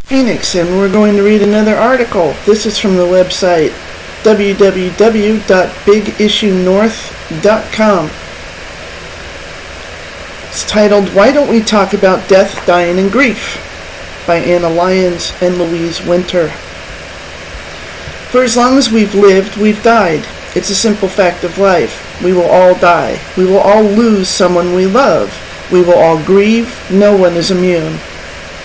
Phoenix, and we're going to read another article. This is from the website www.bigissuenorth.com. It's titled, Why Don't We Talk About Death, Dying, and Grief? By Anna Lyons and Louise Winter. For as long as we've lived, we've died. It's a simple fact of life. We will all die. We will all lose someone we love. We will all grieve. No one is immune.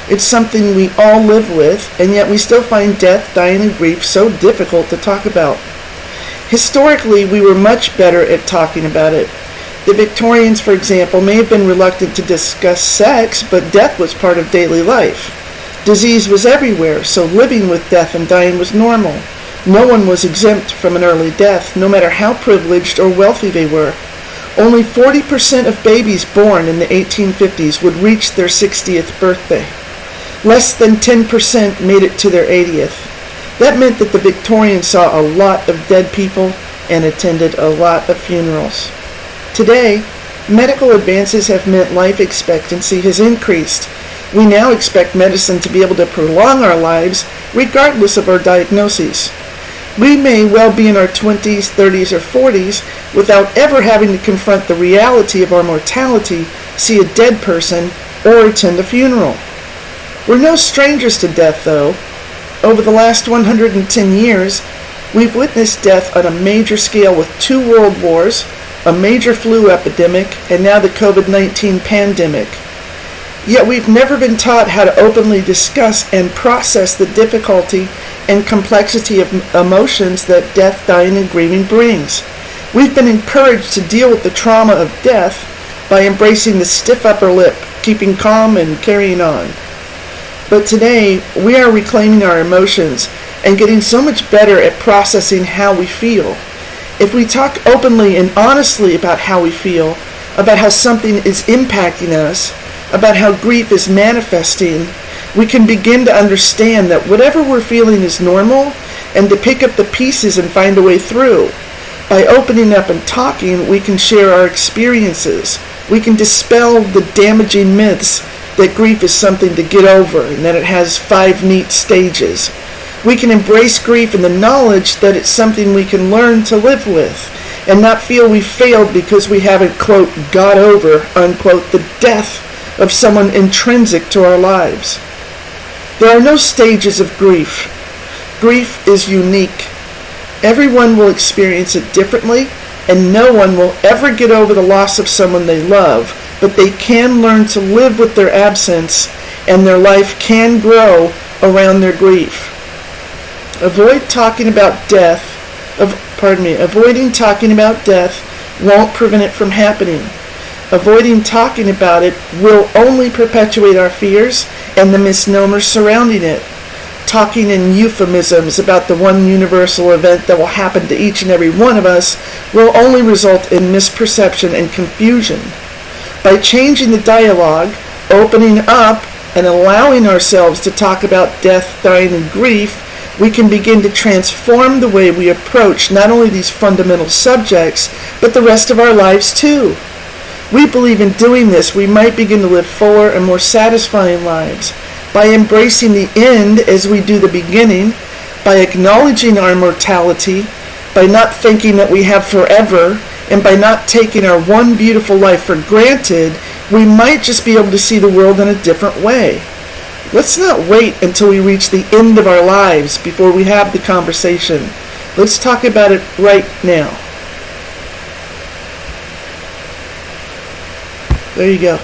It's something we all live with, and yet we still find death, dying, and grief so difficult to talk about. Historically, we were much better at talking about it. The Victorians, for example, may have been reluctant to discuss sex, but death was part of daily life. Disease was everywhere, so living with death and dying was normal. No one was exempt from an early death, no matter how privileged or wealthy they were. Only 40% of babies born in the 1850s would reach their 60th birthday. Less than 10% made it to their 80th. That meant that the Victorians saw a lot of dead people and attended a lot of funerals. Today, medical advances have meant life expectancy has increased. We now expect medicine to be able to prolong our lives regardless of our diagnoses. We may well be in our 20s, 30s, or 40s without ever having to confront the reality of our mortality, see a dead person, or attend a funeral. We're no strangers to death, though. Over the last 110 years, we've witnessed death on a major scale with 2 world wars, a major flu epidemic, and now the COVID-19 pandemic. Yet we've never been taught how to openly discuss and process the difficulty and complexity of emotions that death, dying, and grieving brings. We've been encouraged to deal with the trauma of death by embracing the stiff upper lip, keeping calm, and carrying on. But today, we are reclaiming our emotions and getting so much better at processing how we feel. If we talk openly and honestly about how we feel, about how something is impacting us, about how grief is manifesting, we can begin to understand that whatever we're feeling is normal and to pick up the pieces and find a way through. By opening up and talking, we can share our experiences. We can dispel the damaging myths that grief is something to get over and that it has 5 neat stages. We can embrace grief in the knowledge that it's something we can learn to live with and not feel we failed because we haven't, quote, got over, unquote, the death of someone intrinsic to our lives. There are no stages of grief. Grief is unique. Everyone will experience it differently, and no one will ever get over the loss of someone they love, but they can learn to live with their absence, and their life can grow around their grief. Avoiding talking about death won't prevent it from happening. Avoiding talking about it will only perpetuate our fears and the misnomers surrounding it. Talking in euphemisms about the one universal event that will happen to each and every one of us will only result in misperception and confusion. By changing the dialogue, opening up, and allowing ourselves to talk about death, dying, and grief, we can begin to transform the way we approach not only these fundamental subjects, but the rest of our lives too. We believe in doing this, we might begin to live fuller and more satisfying lives. By embracing the end as we do the beginning, by acknowledging our mortality, by not thinking that we have forever, and by not taking our one beautiful life for granted, we might just be able to see the world in a different way. Let's not wait until we reach the end of our lives before we have the conversation. Let's talk about it right now. There you go.